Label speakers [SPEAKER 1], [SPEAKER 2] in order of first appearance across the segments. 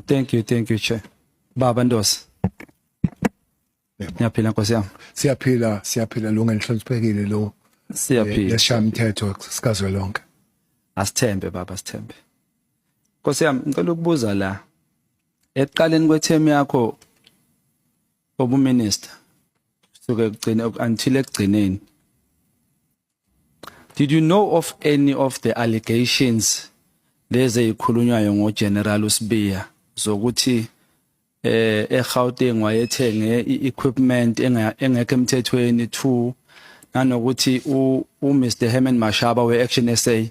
[SPEAKER 1] Thank you, Chair. Baba Ndosi. Ngiyaphila Nkosi yami.
[SPEAKER 2] Siyaphila lunga enhloniphekile lo.
[SPEAKER 1] Siyaphila.
[SPEAKER 2] Leshaya umthetho sikazwe lonke.
[SPEAKER 1] Asithembe baba, asithembe. Nkosi yami, ngicela ukubuza la. Ekuqaleni kwethemu yakho obuminister suke ugcine until ekugcineni. Did you know of any of the allegations lezi ezikhulunywayo ngoGeneral uSibiya zokuthi eGauteng wayethenge equipment engekho emthethweni to nanokuthi uMr Herman Mashaba weAction SA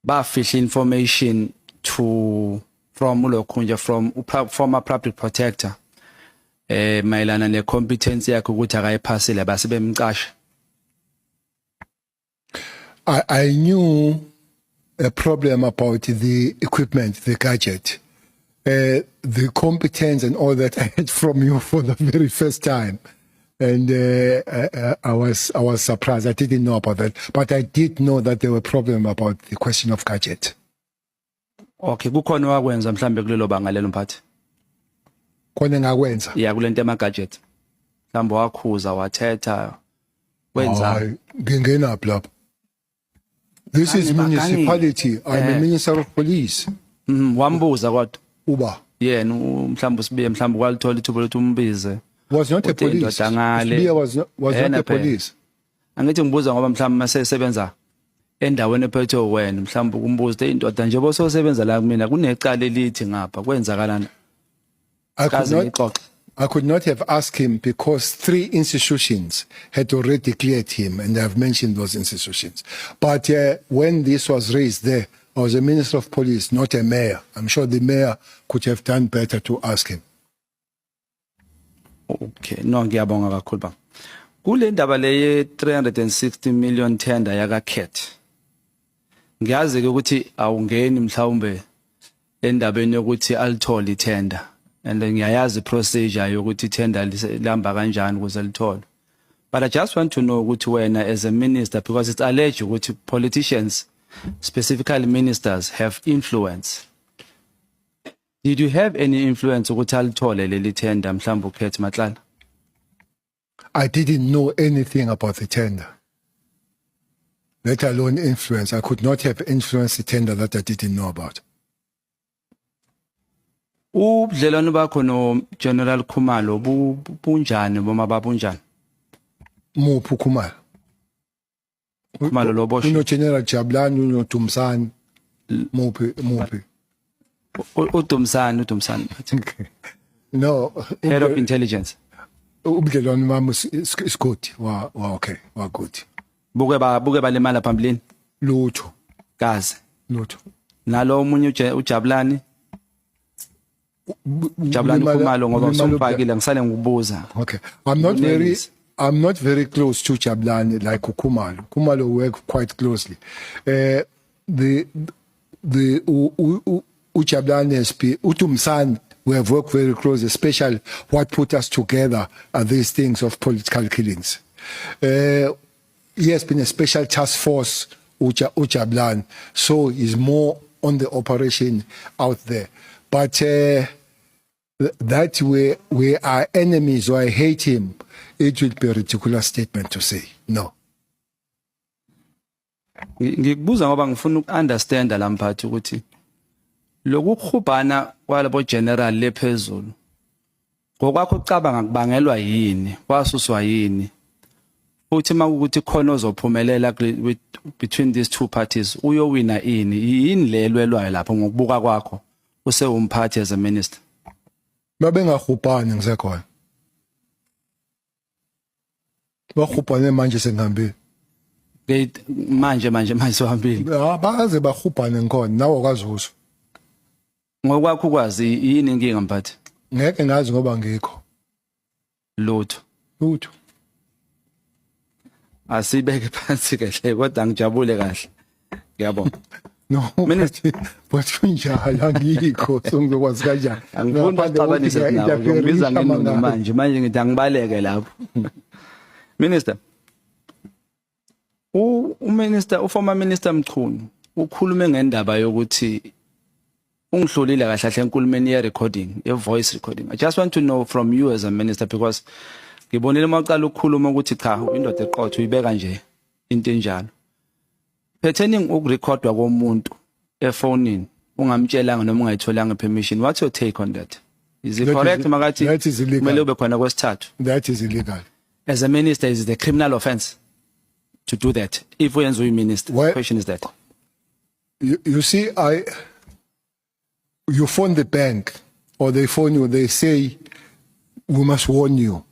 [SPEAKER 1] bafihla information from uLokhunja from former public protector mayelana necompetence yakhe ukuthi akayiphasile base bemqasha?
[SPEAKER 2] I knew a problem about the equipment, the gadget, the competence and all that I had from you for the very first time. And I was surprised. I didn't know about that. But I did know that there were problems about the question of gadget.
[SPEAKER 1] Okay, kukhona wakwenza mhlambe kulelo banga lelo mphathi.
[SPEAKER 2] Khona ngakwenza.
[SPEAKER 1] Yeah, kulento ema gadget. Mhlambe wakhuza wathetha wenza.
[SPEAKER 2] Ngingena lapha. This is municipality. I'm a minister of police.
[SPEAKER 1] Wambuza kodwa.
[SPEAKER 2] Uba.
[SPEAKER 1] Yena mhlambe uSibiya mhlambe kwalithola ithuba lokuthi umbize.
[SPEAKER 2] Was not a police. Sibiya was not a police.
[SPEAKER 1] Angithi ngibuza ngoba mhlambe mase sebenza endaweni ephethwe wena mhlambe ukumbuza indoda nje bososebenza la kumina kunecala elithi ngapha kwenzakalana.
[SPEAKER 2] I could not have asked him because 3 institutions had already declared him, and I've mentioned those institutions. But when this was raised there, I was a minister of police, not a mayor. I'm sure the mayor could have done better to ask him.
[SPEAKER 1] Okay, no ngiyabonga kakhulu ba. Kule ndaba le 360 million tender yakaKhet. Ngiyazi ukuthi awungeni mhlawumbe endabeni yokuthi alithole itender. And ngiyayazi procedure yokuthi itender lihamba kanjani ukuze lithole. But I just want to know ukuthi wena as a minister, because it's alleged ukuthi politicians, specifically ministers, have influence. Did you have any influence ukuthi alithole leli tender mhlawumbe uKhet Matlala?
[SPEAKER 2] I didn't know anything about the tender. Let alone influence. I could not have influenced the tender that I didn't know about.
[SPEAKER 1] Ubudlelwano bakho no General Khumalo bunjani boma babunjani?
[SPEAKER 2] Muphi Khumalo?
[SPEAKER 1] Khumalo lo boshwe.
[SPEAKER 2] Uno General Jabulani, uno Dumsani. Muphi.
[SPEAKER 1] uDumsani.
[SPEAKER 2] No.
[SPEAKER 1] Head of Intelligence.
[SPEAKER 2] Ubudlelwano bami isigodi wa okay, wa good.
[SPEAKER 1] Buke balimala phambilini?
[SPEAKER 2] Lutho.
[SPEAKER 1] Kaze.
[SPEAKER 2] Lutho.
[SPEAKER 1] Nalo omunye uJabulani? Jabulani Khumalo ngoba usumfakile ngisale ngikubuza.
[SPEAKER 2] Okay. I'm not very close to Jabulani like Khumalo. Khumalo work quite closely. The Jabulani SP, Utumsan, we have worked very close, especially what put us together are these things of political killings. He has been a special task force, Jabulani, so he's more on the operation out there. But that we are enemies or I hate him, it will be a ridiculous statement to say. No.
[SPEAKER 1] Ngikubuza ngoba ngifuna ukunderstand la mphathi ukuthi lokukhubhana kwalabo general lephezulu ngokwakho ucabanga kubangelwa yini kwasuswa yini futhi makuthi khona ozophumelela between these two parties uyowina yini lelwelwayo lapho ngokubuka kwakho usewumphathi as a minister?
[SPEAKER 2] Babengahubhani ngisekhona. Bahubhane manje sengihambile.
[SPEAKER 1] Manje sohambile.
[SPEAKER 2] Baze bahubhane ngikhona nawe kwaZulu.
[SPEAKER 1] Ngokwakho ukwazi yini inkinga mphathi?
[SPEAKER 2] Ngeke ngazi ngoba ngikho.
[SPEAKER 1] Lutho. Asibeke phansi kahle kodwa ngijabule kahle. Ngiyabonga.
[SPEAKER 2] No, minister, but kunjalo ngikho songizokwazi kanjani.
[SPEAKER 1] Angifuni ukuxabanisa nawe. Ngibiza ngenuno manje ngithi angibaleke lapho. Minister. Uformer minister Mchunu ukhulume ngendaba yokuthi ungihlulile kahle kahle enkulumeni ye recording, ye voice recording. I just want to know from you as a minister, because ngibonile maqala ukukhuluma ukuthi cha indoda eqotho uyibeka nje into enjalo. Pertaining ukurecordwa komuntu efonini ungamtshelanga noma ungayitholanga permission, what's your take on that? Is it
[SPEAKER 2] That
[SPEAKER 1] correct
[SPEAKER 2] is-
[SPEAKER 1] makathi
[SPEAKER 2] that is illegal.
[SPEAKER 1] kumele ube khona kwesithathu?
[SPEAKER 2] That is illegal.
[SPEAKER 1] As a minister, is it a criminal offense to do that? If we are minister,
[SPEAKER 2] Well-
[SPEAKER 1] the question is that.
[SPEAKER 2] You see, you phone the bank or they phone you, they say, we must warn you.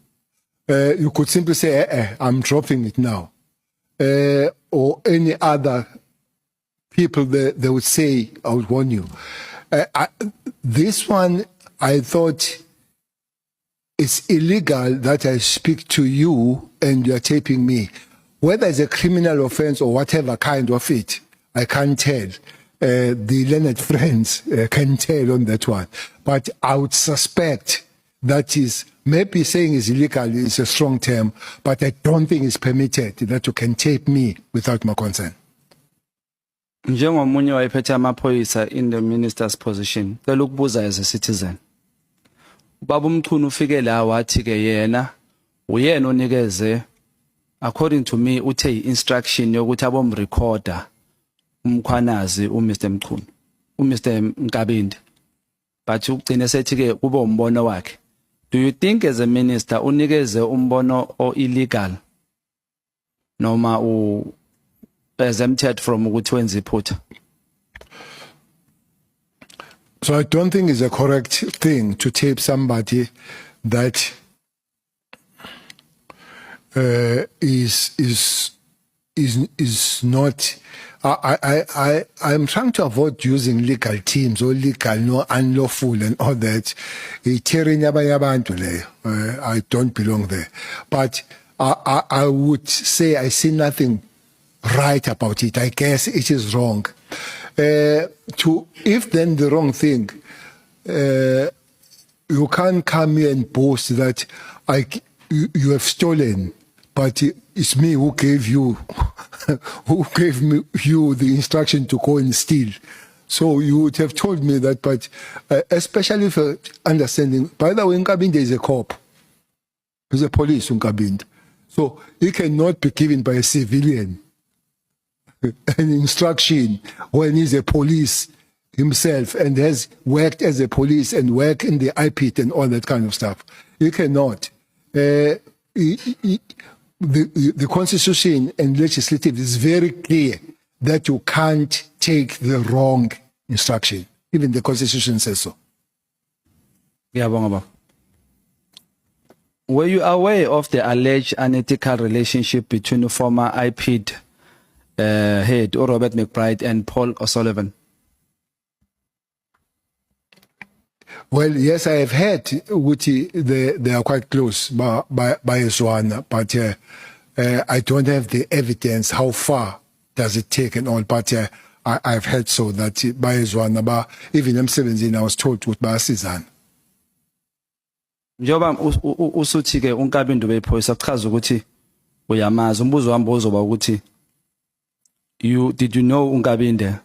[SPEAKER 2] You could simply say, I'm dropping it now. Or any other people, they would say, I would warn you. This one, I thought it's illegal that I speak to you and you're taping me. Whether it's a criminal offense or whatever kind of it, I can't tell. The learned friends can tell on that one. But I would suspect that is, maybe saying is illegal is a strong term, but I don't think it's permitted that you can tape me without my consent.
[SPEAKER 1] Njengomunye wayephethe amaphoyisa in the minister's position, cela ukubuza as a citizen. Ubaba uMchunu ufike la wathi ke yena uyena onikeze, according to me uthe instruction yokuthi abomrecorder umkhwanazi uMr Mchunu, uMr Nkabinde. But ugcine sethi ke kube umbono wakhe. Do you think as a minister unikeze umbono o illegal noma u exempted from ukuthi wenze iphutha?
[SPEAKER 2] So I don't think it's a correct thing to tape somebody that is not. I'm trying to avoid using legal teams or legal, no, unlawful and all that. I don't belong there. But I would say I see nothing right about it. I guess it is wrong. If then the wrong thing, you can't come here and boast that you have stolen, but it's me who gave you you the instruction to go and steal. So you would have told me that, but especially for understanding. By the way, Nkabinde is a cop. He's a police, Nkabinde. So he cannot be given by a civilian an instruction when he's a police himself and has worked as a police and worked in the IPIT and all that kind of stuff. You cannot. The Constitution and legislative is very clear that you can't take the wrong instruction. Even the Constitution says so.
[SPEAKER 1] Ngiyabonga baba. Were you aware of the alleged unethical relationship between the former IPID head Robert McBride and Paul O'Sullivan?
[SPEAKER 2] Well, yes, I have heard Uti, they are quite close by Zwana, but I don't have the evidence how far does it take and all, but I've heard so that by Zwana, but even M17 I was told with Basizan.
[SPEAKER 1] Njoba usuthi ke uNkabinde bephoyisa chaza ukuthi uyamazi, umbuzo wami ozoba ukuthi did you know uNkabinde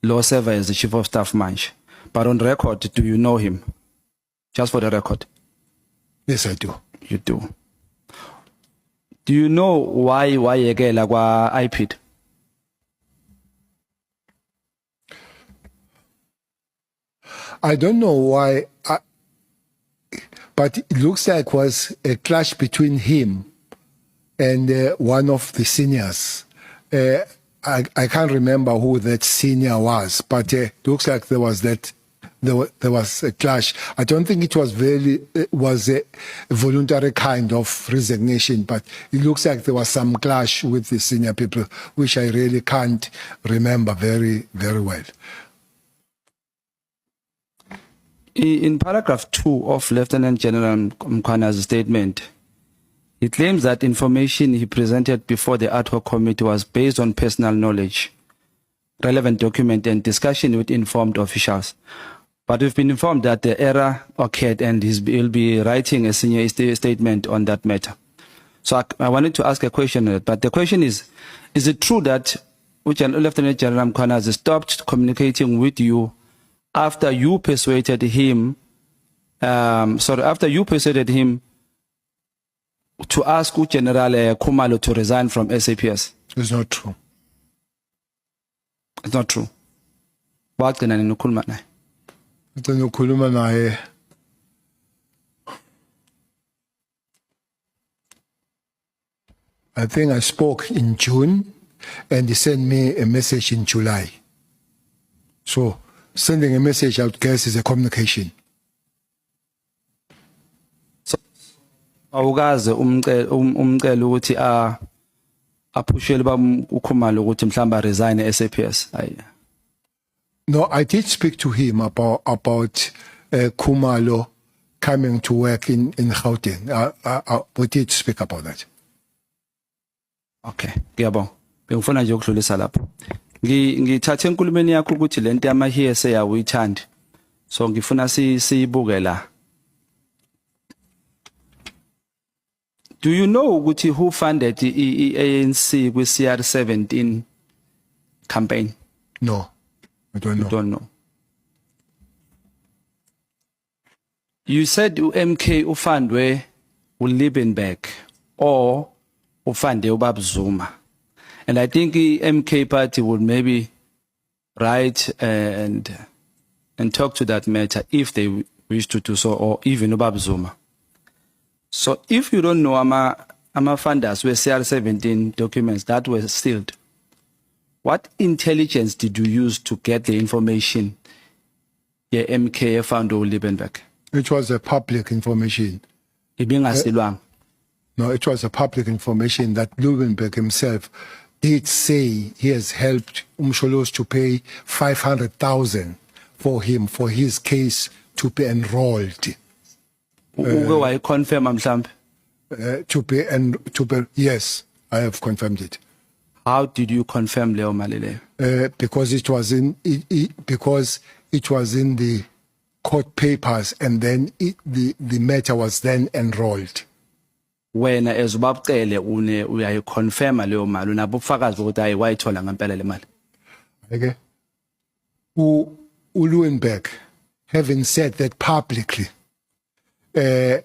[SPEAKER 1] law server as the chief of staff manje, but on record do you know him? Just for the record.
[SPEAKER 2] Yes, I do.
[SPEAKER 1] You do. Do you know why yekela kwa IPID?
[SPEAKER 2] I don't know why, but it looks like it was a clash between him and one of the seniors. I can't remember who that senior was, but it looks like there was a clash. I don't think it was a voluntary kind of resignation, but it looks like there was some clash with the senior people, which I really can't remember very, very well.
[SPEAKER 1] In paragraph 2 of Lieutenant General Mkhwana's statement, he claims that information he presented before the ad hoc committee was based on personal knowledge, relevant document, and discussion with informed officials. But we've been informed that the error occurred and he'll be writing a senior statement on that matter. So I wanted to ask a question, but the question is it true that Lieutenant General Mkhwana stopped communicating with you after you persuaded him after you persuaded him to ask General Khumalo to resign from SAPS.
[SPEAKER 2] It's not true.
[SPEAKER 1] It's not true. Wagcina nini ukhuluma naye?
[SPEAKER 2] Ngicela ukukhuluma naye. I think I spoke in June and he sent me a message in July. So sending a message out, guess, is a communication.
[SPEAKER 1] Awukaze umcela ukuthi aphushele uKhumalo ukuthi mhlamba resign SAPS.
[SPEAKER 2] No, I did speak to him about Khumalo coming to work in Gauteng. We did speak about that.
[SPEAKER 1] Okay, ngiyabonga. Bengifuna nje ukudlulisa lapho. Ngithathe enkulumeni yakho ukuthi lento yama hearsay awuyithandi. So ngifuna siyibuke la. Do you know ukuthi who funded the ANC with CR17 campaign?
[SPEAKER 2] No, I don't know.
[SPEAKER 1] You don't know. You said MK ufandwe uLiebenberg or ufande uBab Zuma. And I think the MK party would maybe write and talk to that matter if they wish to do so, or even uBab Zuma. So if you don't know ama funders were CR17 documents that were sealed, what intelligence did you use to get the information MK found uLiebenberg?
[SPEAKER 2] It was a public information.
[SPEAKER 1] Ibingasilwanga.
[SPEAKER 2] No, it was a public information that Liebenberg himself did say he has helped Umsholos to pay 500,000 for him, for his case to be enrolled.
[SPEAKER 1] Uke confirm mhlambe?
[SPEAKER 2] To be, yes, I have confirmed it.
[SPEAKER 1] How did you confirm leyo mali leyo?
[SPEAKER 2] Because it was in because it was in the court papers, and then the matter was then enrolled.
[SPEAKER 1] Wena ezubabcele uyayiconfirma leyo mali unabo ubufakazi ukuthi hayi wayithola ngempela le mali.
[SPEAKER 2] Okay. Liebenberg, having said that publicly, that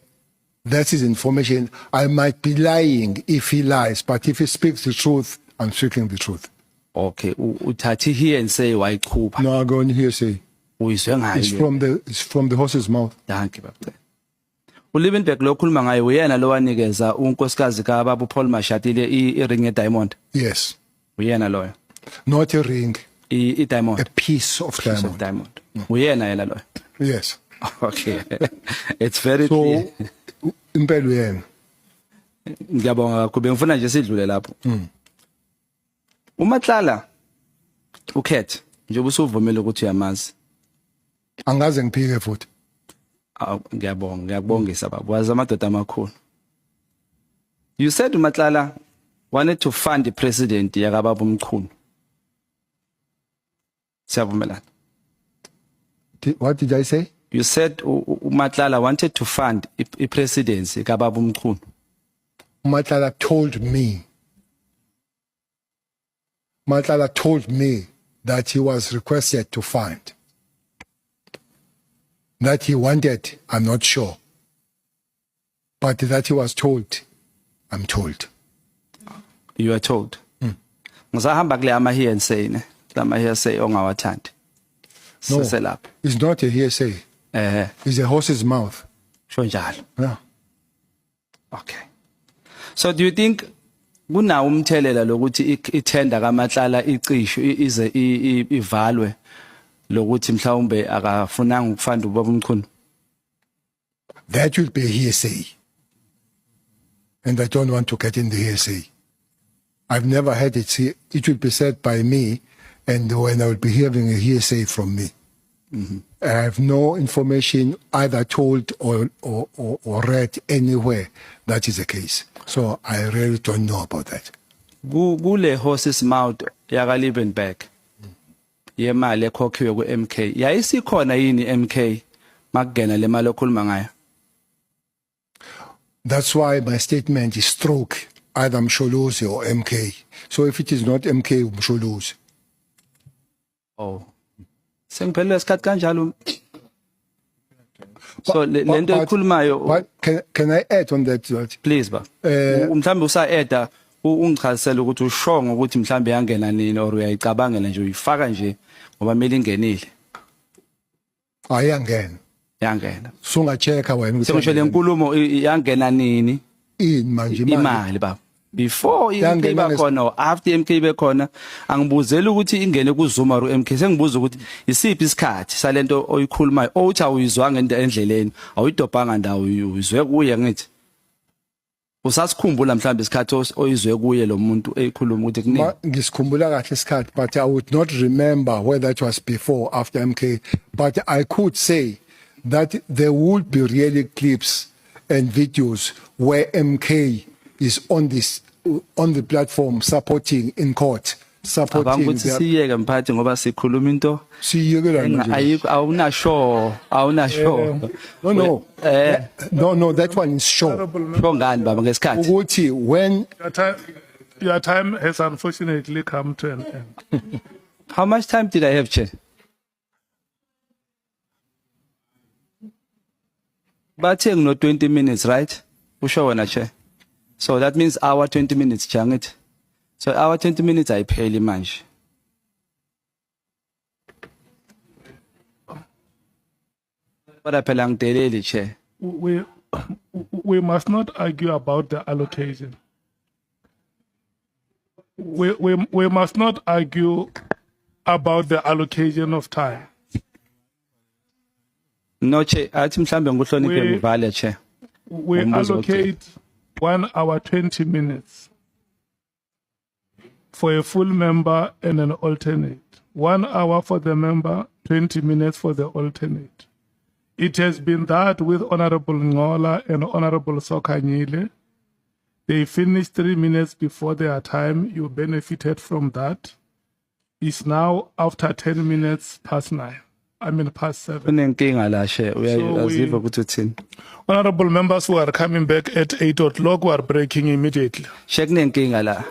[SPEAKER 2] is information. I might be lying if he lies, but if he speaks the truth, I'm speaking the truth.
[SPEAKER 1] Okay, uthathi here and say wayichupha.
[SPEAKER 2] No, I go on here say
[SPEAKER 1] Uyizwe ngayo.
[SPEAKER 2] it's from the horse's mouth.
[SPEAKER 1] Danke babcele. uLiebenberg lo khuluma ngaye uyena lo wanikeza unkosikazi kaBaba uPaul Mashatile iring eDiamond.
[SPEAKER 2] Yes.
[SPEAKER 1] Uyena loyo.
[SPEAKER 2] Not a ring.
[SPEAKER 1] iDiamond.
[SPEAKER 2] A piece of diamond.
[SPEAKER 1] Diamond. Uyena yena loyo.
[SPEAKER 2] Yes.
[SPEAKER 1] Okay. It's very clear.
[SPEAKER 2] So impela uyena.
[SPEAKER 1] Ngiyabonga kakhulu bengifuna nje sidlule lapho. uMatlala ukhethe njengoba usuvumile ukuthi uyamazi.
[SPEAKER 2] Angaze ngiphike futhi.
[SPEAKER 1] Ngiyabongisa baba wazi amadoda amakhulu. You said uMatlala wanted to fund the president yakababa umkhulu. Siyavumelana.
[SPEAKER 2] What did I say?
[SPEAKER 1] You said uMatlala wanted to fund the presidency kababa umkhulu.
[SPEAKER 2] Matlala told me that he was requested to fund. That he wanted, I'm not sure. But that he was told, I'm told.
[SPEAKER 1] You are told. Ngizahamba kule ama hearsay ne. Lama hearsay ongawathandi.
[SPEAKER 2] No,
[SPEAKER 1] Seselapha.
[SPEAKER 2] it's not a hearsay. It's a horse's mouth.
[SPEAKER 1] Sho njalo.
[SPEAKER 2] Yeah.
[SPEAKER 1] Okay. So do you think kunawo umthelela lokuthi ithenda kaMatlala icisho ize ivalwe lokuthi mhlawumbe akafunanga ukufanda ubaba umkhulu?
[SPEAKER 2] That will be a hearsay. And I don't want to get in the hearsay. I've never had it. It will be said by me, and when I will be hearing a hearsay from me. I have no information either told or read anywhere that is the case. So I really don't know about that.
[SPEAKER 1] Kule horse's mouth yaka Liebenberg yemali ekhokhiwe kuMK yayisikhona yini MK makugena le mali okhuluma ngayo?
[SPEAKER 2] That's why my statement is stroke, either Msholozi or MK. So if it is not MK, Msholozi.
[SPEAKER 1] Oh, Sengiphelele isikhathi kanjalo. So lento ekhulumayo
[SPEAKER 2] But can I add on that?
[SPEAKER 1] please ba. Mhlambe usa add ungichazisela ukuthi ushongo ukuthi mhlambe yangena nini or uyayicabangela nje uyifaka nje ngoba mele ingenile.
[SPEAKER 2] Ayangena.
[SPEAKER 1] Yangena.
[SPEAKER 2] Sungacheka wena ukuthi
[SPEAKER 1] Sengisho lenkulumo yangena nini?
[SPEAKER 2] manje
[SPEAKER 1] Imali baba. Before iMK bakhona or after iMK bekhona angibuzela ukuthi ingene ku Zoom or MK sengibuza ukuthi isiphi isikhathi salento oyikhulumayo othi awuyizwanga endleleni awuyidobhanga ndawo uyizwe kuye ngithi usasikhumbula mhlawumbe isikhathi oyizwe kuye lo muntu eyikhuluma ukuthi kunini
[SPEAKER 2] ngisikhumbula kahle isikhathi but I would not remember whether it was before or after MK but I could say that there would be really clips and videos where MK is on the platform supporting in court supporting
[SPEAKER 1] abanguthi siyeke mphathi ngoba sikhuluma into
[SPEAKER 2] siyekela
[SPEAKER 1] ayikho awunasho
[SPEAKER 2] no that one is sure
[SPEAKER 1] ngani baba ngesikhathi
[SPEAKER 2] ukuthi when
[SPEAKER 3] Your time has unfortunately come to an end.
[SPEAKER 1] how much time did I have, Chair? Bathe no 20 minutes, right? Usho wena, Chair. So that means our 20 minutes, Changit. So our 20 minutes ayipheli manje. Kodwa phela ngideleli, Chair.
[SPEAKER 3] We must not argue about the allocation. We must not argue about the allocation of time.
[SPEAKER 1] No, Chair, athi mhlambe nguhloniphe
[SPEAKER 3] We-
[SPEAKER 1] ngivale, Chair.
[SPEAKER 3] We
[SPEAKER 1] Umbuzo
[SPEAKER 3] allocate 1 hour 20 minutes for a full member and an alternate. 1 hour for the member, 20 minutes for the alternate. It has been that with Honorable Ngola and Honorable Sokanyile. They finished 3 minutes before their time. You benefited from that. It's now after 10 minutes past 9. Past 7.
[SPEAKER 1] Unenkinga la, Chair.
[SPEAKER 3] So we-
[SPEAKER 1] Uyaziva ukuthi uthini.
[SPEAKER 3] Honorable members who are coming back at 8 o'clock who are breaking immediately.
[SPEAKER 1] Chair, kunenkinga la.